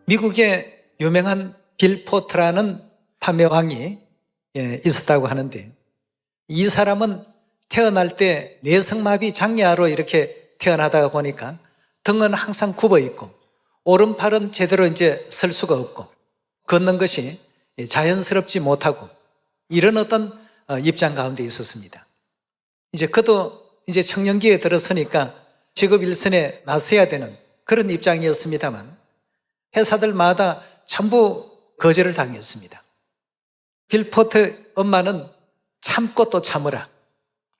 미국에 유명한 빌 포트라는 판매왕이 있었다고 하는데, 이 사람은 태어날 때 내성마비 장애아로 이렇게 태어나다가 보니까 등은 항상 굽어 있고 오른팔은 제대로 이제 설 수가 없고 걷는 것이 자연스럽지 못하고 이런 어떤 입장 가운데 있었습니다. 이제 그도 이제 청년기에 들어서니까 직업 일선에 나서야 되는 그런 입장이었습니다만 회사들마다 전부 거절을 당했습니다. 빌 포트 엄마는 참고 또 참으라,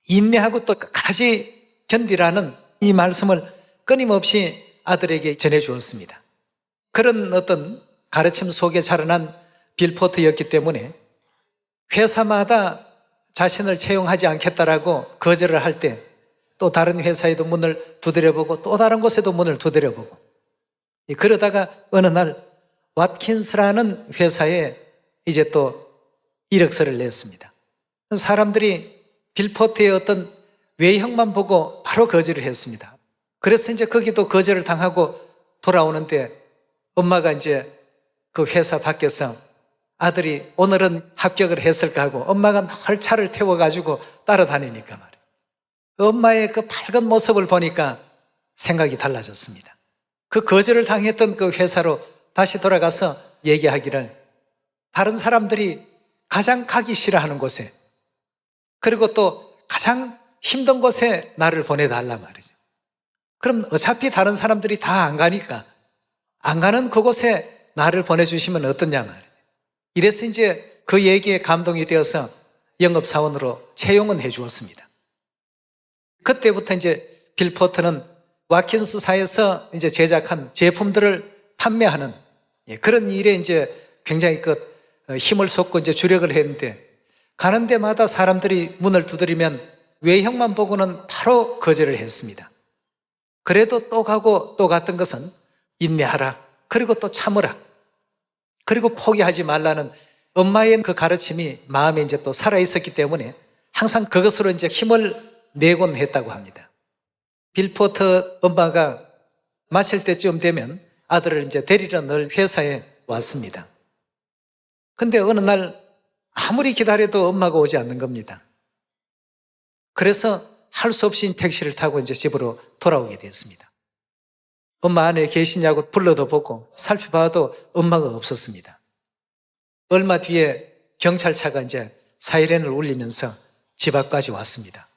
인내하고 또 끝까지 견디라는 이 말씀을 끊임없이 아들에게 전해 주었습니다. 그런 어떤 가르침 속에 자라난 빌 포트였기 때문에 회사마다 자신을 채용하지 않겠다라고 거절을 할 때 또 다른 회사에도 문을 두드려보고 또 다른 곳에도 문을 두드려보고, 그러다가 어느 날 왓킨스라는 회사에 이제 또 이력서를 냈습니다. 사람들이 빌 포트의 어떤 외형만 보고 바로 거절을 했습니다. 그래서 이제 거기도 거절을 당하고 돌아오는데 엄마가 이제 그 회사 밖에서 아들이 오늘은 합격을 했을까 하고 엄마가 늘 차를 태워가지고 따라다니니까 말이에요. 엄마의 그 밝은 모습을 보니까 생각이 달라졌습니다. 그 거절을 당했던 그 회사로 다시 돌아가서 얘기하기를, 다른 사람들이 가장 가기 싫어하는 곳에, 그리고 또 가장 힘든 곳에 나를 보내달란 말이죠. 그럼 어차피 다른 사람들이 다 안 가니까 안 가는 그곳에 나를 보내주시면 어떠냐 말이에요. 이래서 이제 그 얘기에 감동이 되어서 영업사원으로 채용은 해 주었습니다. 그때부터 이제 빌 포트는 와킨스사에서 이제 제작한 제품들을 판매하는 그런 일에 이제 굉장히 힘을 쏟고 이제 주력을 했는데, 가는 데마다 사람들이 문을 두드리면 외형만 보고는 바로 거절을 했습니다. 그래도 또 가고 또 갔던 것은 인내하라, 그리고 또 참으라, 그리고 포기하지 말라는 엄마의 그 가르침이 마음에 이제 또 살아있었기 때문에 항상 그것으로 이제 힘을 내곤 했다고 합니다. 빌 포트 엄마가 마칠 때쯤 되면 아들을 이제 데리러 늘 회사에 왔습니다. 근데 어느 날 아무리 기다려도 엄마가 오지 않는 겁니다. 그래서 할 수 없이 택시를 타고 이제 집으로 돌아오게 됐습니다. 엄마 안에 계시냐고 불러도 보고 살펴봐도 엄마가 없었습니다. 얼마 뒤에 경찰차가 이제 사이렌을 울리면서 집 앞까지 왔습니다.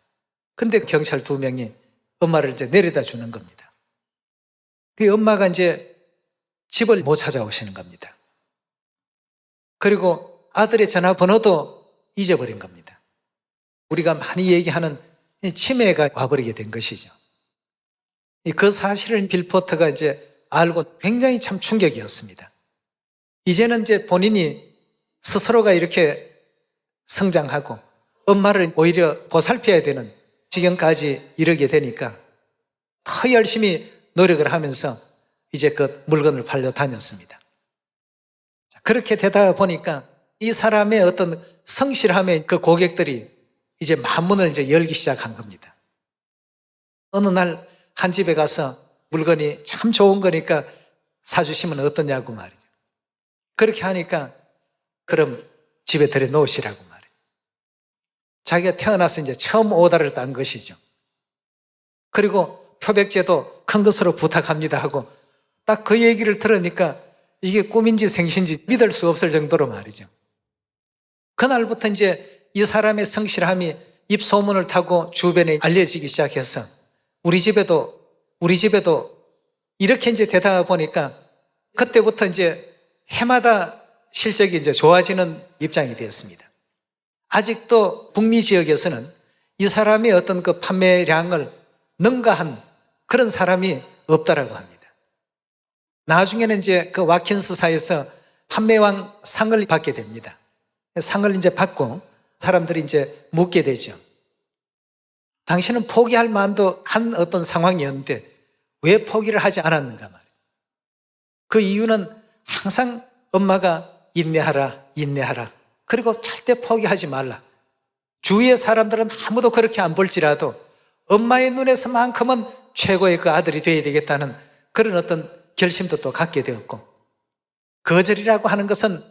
근데 경찰 2명이 엄마를 이제 내려다 주는 겁니다. 그 엄마가 이제 집을 못 찾아오시는 겁니다. 그리고 아들의 전화번호도 잊어버린 겁니다. 우리가 많이 얘기하는 치매가 와버리게 된 것이죠. 그 사실을 빌 포트가 이제 알고 굉장히 참 충격이었습니다. 이제는 이제 본인이 스스로가 이렇게 성장하고 엄마를 오히려 보살펴야 되는 지경까지 이르게 되니까 더 열심히 노력을 하면서 이제 그 물건을 팔려 다녔습니다. 그렇게 되다 보니까 이 사람의 어떤 성실함에 그 고객들이 이제 만문을 이제 열기 시작한 겁니다. 어느 날 한 집에 가서 물건이 참 좋은 거니까 사주시면 어떠냐고 말이죠. 그렇게 하니까 그럼 집에 들여 놓으시라고 말이죠. 자기가 태어나서 이제 처음 오다를 딴 것이죠. 그리고 표백제도 큰 것으로 부탁합니다 하고 딱 그 얘기를 들으니까 이게 꿈인지 생신지 믿을 수 없을 정도로 말이죠. 그날부터 이제 이 사람의 성실함이 입소문을 타고 주변에 알려지기 시작해서 우리 집에도 이렇게 이제 되다 보니까 그때부터 이제 해마다 실적이 이제 좋아지는 입장이 되었습니다. 아직도 북미 지역에서는 이 사람의 어떤 그 판매량을 능가한 그런 사람이 없다라고 합니다. 나중에는 이제 그 와킨스사에서 판매왕 상을 받게 됩니다. 상을 이제 받고 사람들이 이제 묻게 되죠. 당신은 포기할 만도 한 어떤 상황이었는데 왜 포기를 하지 않았는가 말이에요. 그 이유는 항상 엄마가 인내하라, 그리고 절대 포기하지 말라. 주위의 사람들은 아무도 그렇게 안 볼지라도 엄마의 눈에서만큼은 최고의 그 아들이 되어야 되겠다는 그런 어떤 결심도 또 갖게 되었고, 거절이라고 하는 것은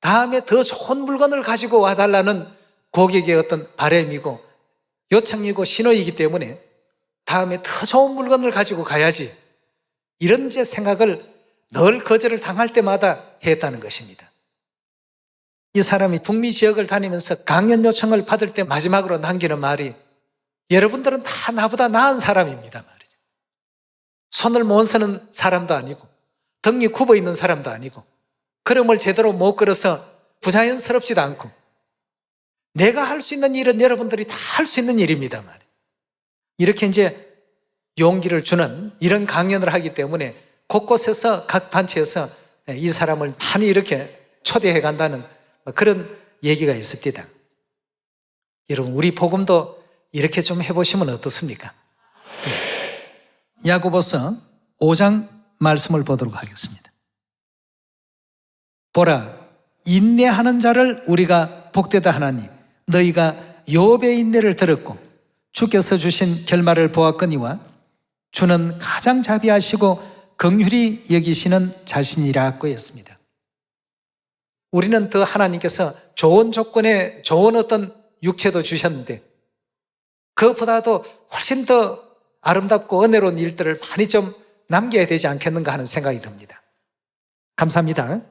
다음에 더 좋은 물건을 가지고 와달라는 고객의 어떤 바람이고 요청이고 신호이기 때문에 다음에 더 좋은 물건을 가지고 가야지, 이런 이제 생각을 늘 거절을 당할 때마다 했다는 것입니다. 이 사람이 북미 지역을 다니면서 강연 요청을 받을 때 마지막으로 남기는 말이, 여러분들은 다 나보다 나은 사람입니다 말이죠. 손을 못 쓰는 사람도 아니고 등이 굽어 있는 사람도 아니고 걸음을 제대로 못 걸어서 부자연스럽지도 않고, 내가 할 수 있는 일은 여러분들이 다 할 수 있는 일입니다 말이에요. 이렇게 이제 용기를 주는 이런 강연을 하기 때문에 곳곳에서 각 단체에서 이 사람을 많이 이렇게 초대해 간다는 그런 얘기가 있습니다. 여러분, 우리 복음도 이렇게 좀 해보시면 어떻습니까? 예. 야고보서 5장 말씀을 보도록 하겠습니다. 보라, 인내하는 자를 우리가 복되다 하나니 너희가 욥의 인내를 들었고 주께서 주신 결말을 보았거니와 주는 가장 자비하시고 긍휼히 여기시는 자신이라고 했습니다. 우리는 더 하나님께서 좋은 조건에 좋은 어떤 육체도 주셨는데 그것보다도 훨씬 더 아름답고 은혜로운 일들을 많이 좀 남겨야 되지 않겠는가 하는 생각이 듭니다. 감사합니다.